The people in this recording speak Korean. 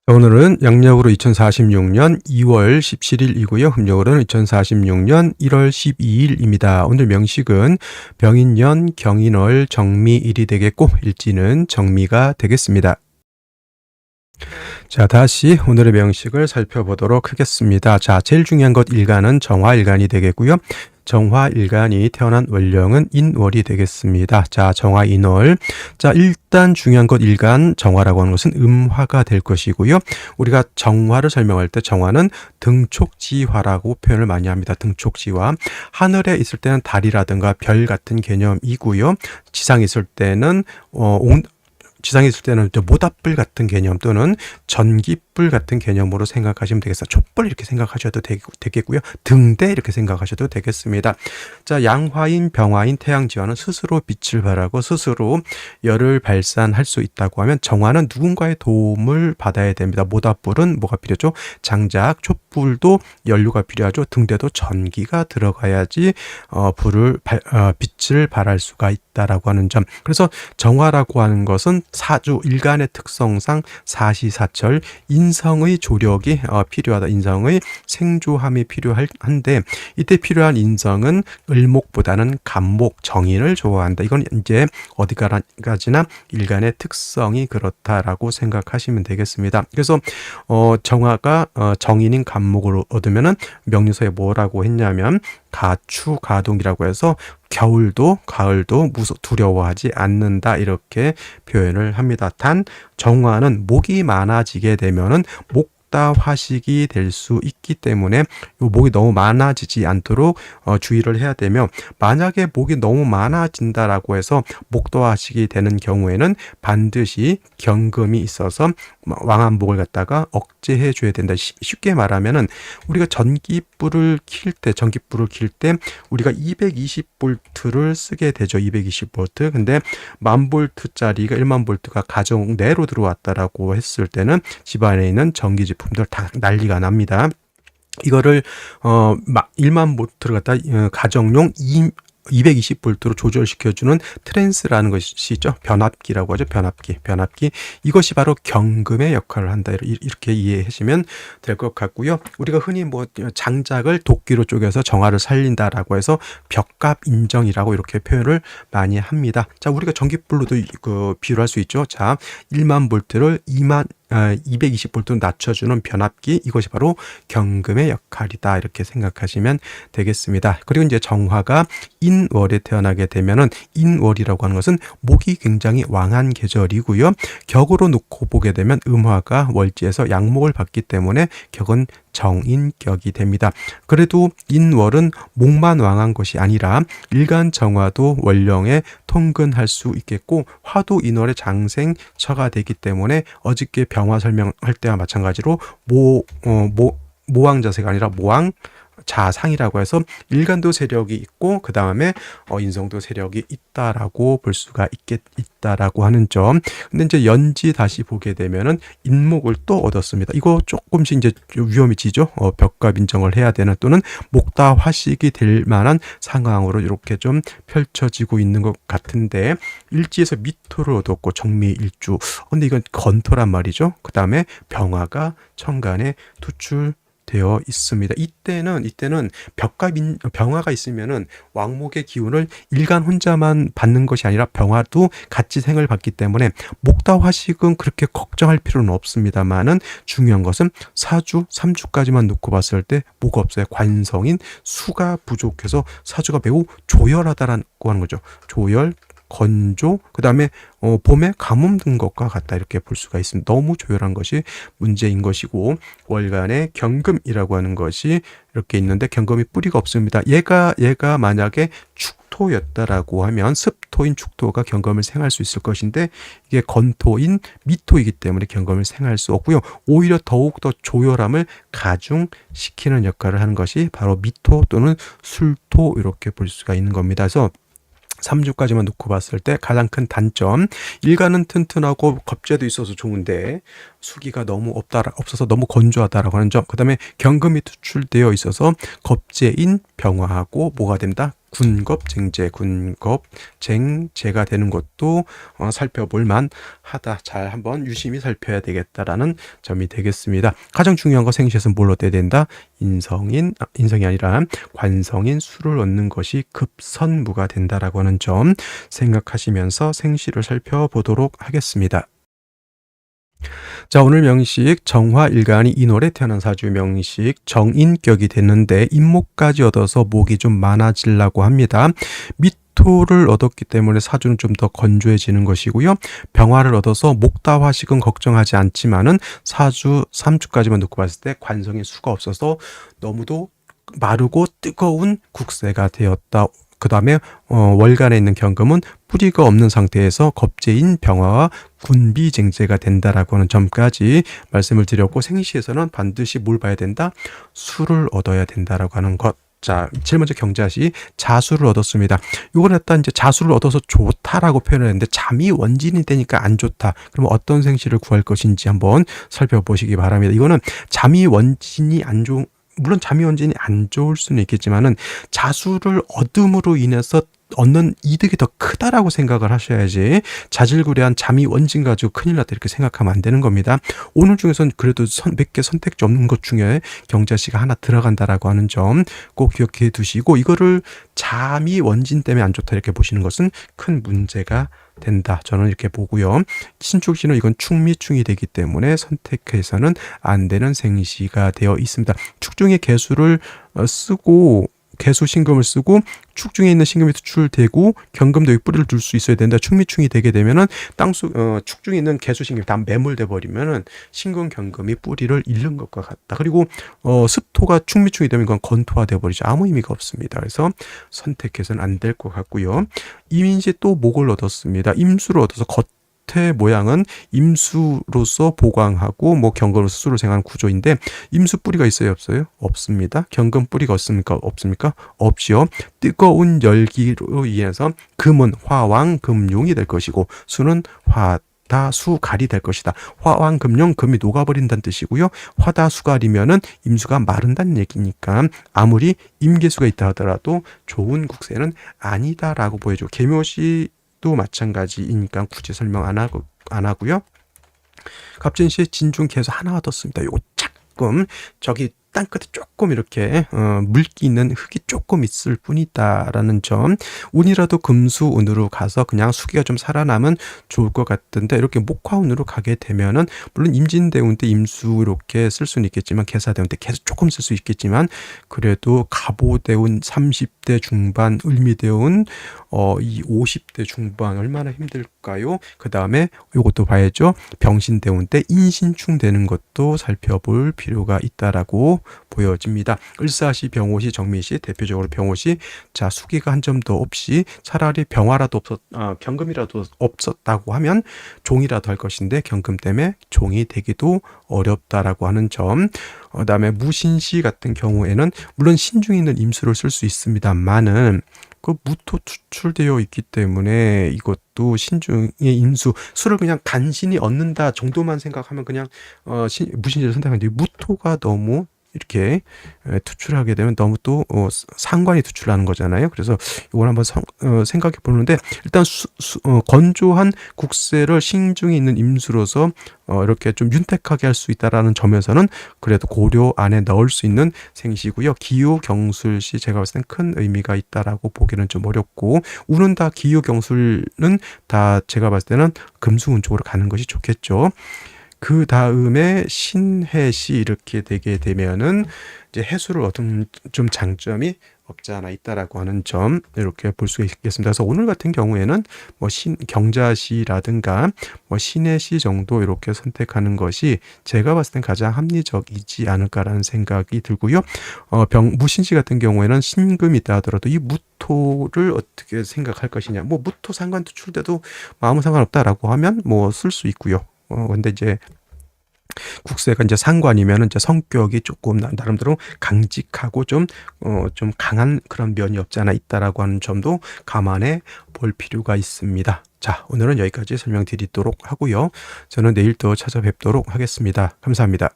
오늘은 양력으로 2046년 2월 17일이고요. 음력으로는 2046년 1월 12일입니다. 오늘 명식은 병인년 경인월 정미일이 되겠고 일지는 정미가 되겠습니다. 자, 다시 오늘의 명식을 살펴보도록 하겠습니다. 자, 제일 중요한 것 일간은 정화일간이 되겠고요. 정화일간이 태어난 월령은 인월이 되겠습니다. 자, 정화인월. 자, 일단 중요한 것 일간 정화라고 하는 것은 음화가 될 것이고요. 우리가 정화를 설명할 때 정화는 등촉지화라고 표현을 많이 합니다. 등촉지화. 하늘에 있을 때는 달이라든가 별 같은 개념이고요. 지상에 있을 때는 지상에 있을 때는 모닥불 같은 개념 또는 전기불 같은 개념으로 생각하시면 되겠습니다. 촛불 이렇게 생각하셔도 되겠고요. 등대 이렇게 생각하셔도 되겠습니다. 자, 양화인, 병화인, 태양지화는 스스로 빛을 발하고 스스로 열을 발산할 수 있다고 하면 정화는 누군가의 도움을 받아야 됩니다. 모닥불은 뭐가 필요죠? 장작, 촛불도 연료가 필요하죠. 등대도 전기가 들어가야지 빛을 발할 수가 있다라고 하는 점. 그래서 정화라고 하는 것은 사주 일간의 특성상 사시사철 인성의 조력이 필요하다. 인성의 생조함이 필요한데 이때 필요한 인성은 을목보다는 간목 정인을 좋아한다. 이건 이제 어디까지나 일간의 특성이 그렇다라고 생각하시면 되겠습니다. 그래서 정화가 정인인 간목을 얻으면은 명리서에 뭐라고 했냐면 가추가동이라고 해서 겨울도 가을도 두려워하지 않는다 이렇게 표현을 합니다. 단 정화는 목이 많아지게 되면은 목다화식이 될 수 있기 때문에 목이 너무 많아지지 않도록 주의를 해야 되며 만약에 목이 너무 많아진다라고 해서 목다화식이 되는 경우에는 반드시 경금이 있어서 왕한목을 갖다가 억제해 줘야 된다. 쉽게 말하면은 우리가 전기불을 킬 때 우리가 220볼트를 쓰게 되죠. 220볼트. 근데 1000볼트짜리가 10000볼트가 가정 내로 들어왔다라고 했을 때는 집안에 있는 전기 제품들 다 난리가 납니다. 이거를 10000볼트를 갖다 가정용 220볼트로 조절시켜주는 트랜스라는 것이 있죠. 변압기라고 하죠. 변압기. 이것이 바로 경금의 역할을 한다. 이렇게 이해하시면 될 것 같고요. 우리가 흔히 장작을 도끼로 쪼개서 정화를 살린다라고 해서 벽갑인정이라고 이렇게 표현을 많이 합니다. 자, 우리가 전기불로도 비유를 할 수 있죠. 자, 10000볼트를 220볼트로 낮춰주는 변압기, 이것이 바로 경금의 역할이다 이렇게 생각하시면 되겠습니다. 그리고 이제 정화가 인월에 태어나게 되면은 인월이라고 하는 것은 목이 굉장히 왕한 계절이고요. 격으로 놓고 보게 되면 음화가 월지에서 양목을 받기 때문에 격은 정인격이 됩니다. 그래도 인월은 목만 왕한 것이 아니라 일간 정화도 월령에 통근할 수 있겠고 화도 인월의 장생처가 되기 때문에 어저께 병화 설명할 때와 마찬가지로 모왕자세가 아니라 모왕 자상이라고 해서 일간도 세력이 있고 그 다음에 인성도 세력이 있다라고 볼 수가 있다라고 하는 점. 근데 이제 연지 다시 보게 되면은 인목을 또 얻었습니다. 이거 조금씩 이제 위험해지죠. 벽갑 인정을 해야 되는 또는 목다화식이 될 만한 상황으로 이렇게 좀 펼쳐지고 있는 것 같은데 일지에서 미토를 얻었고 정미일주. 근데 이건 건토란 말이죠. 그 다음에 병화가 천간에 되어 있습니다. 이때는 병화가 있으면은 왕목의 기운을 일간 혼자만 받는 것이 아니라 병화도 같이 생을 받기 때문에 목다화식은 그렇게 걱정할 필요는 없습니다만은 중요한 것은 사주 3주까지만 놓고 봤을 때 뭐가 없어요. 관성인 수가 부족해서 사주가 매우 조열하다라고 하는 거죠. 조열, 건조, 그 다음에 봄에 가뭄 든 것과 같다 이렇게 볼 수가 있습니다. 너무 조열한 것이 문제인 것이고 월간에 경금이라고 하는 것이 이렇게 있는데 경금이 뿌리가 없습니다. 얘가 만약에 축토였다라고 하면 습토인 축토가 경금을 생할 수 있을 것인데 이게 건토인 미토이기 때문에 경금을 생할 수 없고요. 오히려 더욱더 조열함을 가중시키는 역할을 하는 것이 바로 미토 또는 술토 이렇게 볼 수가 있는 겁니다. 그래서 3주까지만 놓고 봤을 때 가장 큰 단점, 일간은 튼튼하고 겁재도 있어서 좋은데 수기가 너무 없어서 너무 건조하다라고 하는 점. 그 다음에 경금이 투출되어 있어서 겁재인 병화하고 뭐가 된다? 군겁쟁제, 군겁쟁제가 되는 것도 살펴볼 만하다. 잘 한번 유심히 살펴야 되겠다라는 점이 되겠습니다. 가장 중요한 거 생시에서는 뭘 얻어야 된다? 인성이 아니라 관성인 수를 얻는 것이 급선무가 된다라고 하는 점 생각하시면서 생시를 살펴보도록 하겠습니다. 자, 오늘 명식 정화일간이 인월에 태어난 사주 명식 정인격이 됐는데 인목까지 얻어서 목이 좀 많아지려고 합니다. 미토를 얻었기 때문에 사주는 좀 더 건조해지는 것이고요. 병화를 얻어서 목다화식은 걱정하지 않지만은 사주 3주까지만 놓고 봤을 때 관성의 수가 없어서 너무도 마르고 뜨거운 국세가 되었다. 그 다음에 월간에 있는 경금은 뿌리가 없는 상태에서 겁재인 병화와 군비쟁제가 된다라고 하는 점까지 말씀을 드렸고, 생시에서는 반드시 뭘 봐야 된다? 수를 얻어야 된다라고 하는 것. 자, 제일 먼저 경자시 자수를 얻었습니다. 이걸 갖다 이제 자수를 얻어서 좋다라고 표현을 했는데 잠이 원진이 되니까 안 좋다. 그러면 어떤 생시를 구할 것인지 한번 살펴보시기 바랍니다. 이거는 잠이 원진이 안 좋은, 물론 잠이 원진이 안 좋을 수는 있겠지만은 자수를 얻음으로 인해서 얻는 이득이 더 크다라고 생각을 하셔야지, 자질구레한 잠이 원진 가지고 큰일 났다 이렇게 생각하면 안 되는 겁니다. 오늘 중에서는 그래도 몇 개 선택지 없는 것 중에 경자시가 하나 들어간다라고 하는 점 꼭 기억해 두시고, 이거를 잠이 원진 때문에 안 좋다 이렇게 보시는 것은 큰 문제가 된다. 저는 이렇게 보고요. 신축시는 이건 축미충이 되기 때문에 선택해서는 안 되는 생시가 되어 있습니다. 축중의 개수를 쓰고 개수 신금을 쓰고 축중에 있는 신금이 투출되고 경금도 뿌리를 둘 수 있어야 된다. 축미충이 되게 되면은 축중에 있는 개수 신금이 다 매몰돼 버리면은 신금 경금이 뿌리를 잃는 것과 같다. 그리고 습토가 축미충이 되면 이건 건토화돼 버리죠. 아무 의미가 없습니다. 그래서 선택해서는 안 될 것 같고요. 이민시 또 목을 얻었습니다. 임수를 얻어서 겉의 모양은 임수로서 보강하고 경금으로서 수를 생각하는 구조인데, 임수 뿌리가 있어요, 없어요? 없습니다. 경금 뿌리가 없습니까? 없습니까? 없지요. 뜨거운 열기로 인해서 금은 화왕금용이 될 것이고 수는 화다수갈이 될 것이다. 화왕금용, 금이 녹아버린다는 뜻이고요. 화다수갈이면은 임수가 마른다는 얘기니까 아무리 임계수가 있다 하더라도 좋은 국세는 아니다라고 보여줘. 계묘시 도 마찬가지이니까 굳이 설명 안 하고요. 갑진시에 진중 개수 하나 얻었습니다. 요거 조금 저기 땅끝에 조금 이렇게 물기 있는 흙이 조금 있을 뿐이다라는 점. 운이라도 금수운으로 가서 그냥 수기가 좀 살아나면 좋을 것 같은데, 이렇게 목화운으로 가게 되면은 물론 임진대운 때 임수 이렇게 쓸 수는 있겠지만, 계사대운 때 계속 조금 쓸 수 있겠지만, 그래도 갑오대운 30대 중반, 을미대운 이 50대 중반 얼마나 힘들까요? 그 다음에 이것도 봐야죠. 병신대운 때 인신충 되는 것도 살펴볼 필요가 있다라고 보여집니다. 을사시, 병호시, 정미시, 대표적으로 병호시. 자, 수기가 한 점도 없이 차라리 병화라도 경금이라도 없었다고 하면 종이라도 할 것인데, 경금 때문에 종이 되기도 어렵다라고 하는 점. 그다음에 무신시 같은 경우에는 물론 신중에 있는 임수를 쓸 수 있습니다만은 그 무토 투출되어 있기 때문에 이것도 신중의 임수, 수를 그냥 간신히 얻는다 정도만 생각하면 그냥 무신시를 선택하는데, 무토가 너무 이렇게 투출하게 되면 너무 또 상관이 투출하는 거잖아요. 그래서 이걸 한번 생각해 보는데, 일단 건조한 국세를 신중에 있는 임수로서 이렇게 좀 윤택하게 할 수 있다라는 점에서는 그래도 고려 안에 넣을 수 있는 생시고요. 기유 경술시 제가 봤을 땐 큰 의미가 있다라고 보기는 좀 어렵고, 운은 다 기유 경술은 다 제가 봤을 때는 금수운 쪽으로 가는 것이 좋겠죠. 그 다음에 신해시 이렇게 되게 되면은 이제 해수를 얻은 좀 장점이 없지 않아 있다라고 하는 점 이렇게 볼 수가 있겠습니다. 그래서 오늘 같은 경우에는 경자시라든가 신해시 정도 이렇게 선택하는 것이 제가 봤을 땐 가장 합리적이지 않을까라는 생각이 들고요. 무신시 같은 경우에는 신금이 있다 하더라도 이 무토를 어떻게 생각할 것이냐. 무토 상관 투출돼도 아무 상관없다라고 하면 쓸 수 있고요. 근데 이제 국세가 이제 상관이면 이제 성격이 조금 나름대로 강직하고 좀 강한 그런 면이 없지 않아 있다라고 하는 점도 감안해 볼 필요가 있습니다. 자, 오늘은 여기까지 설명드리도록 하고요. 저는 내일 또 찾아뵙도록 하겠습니다. 감사합니다.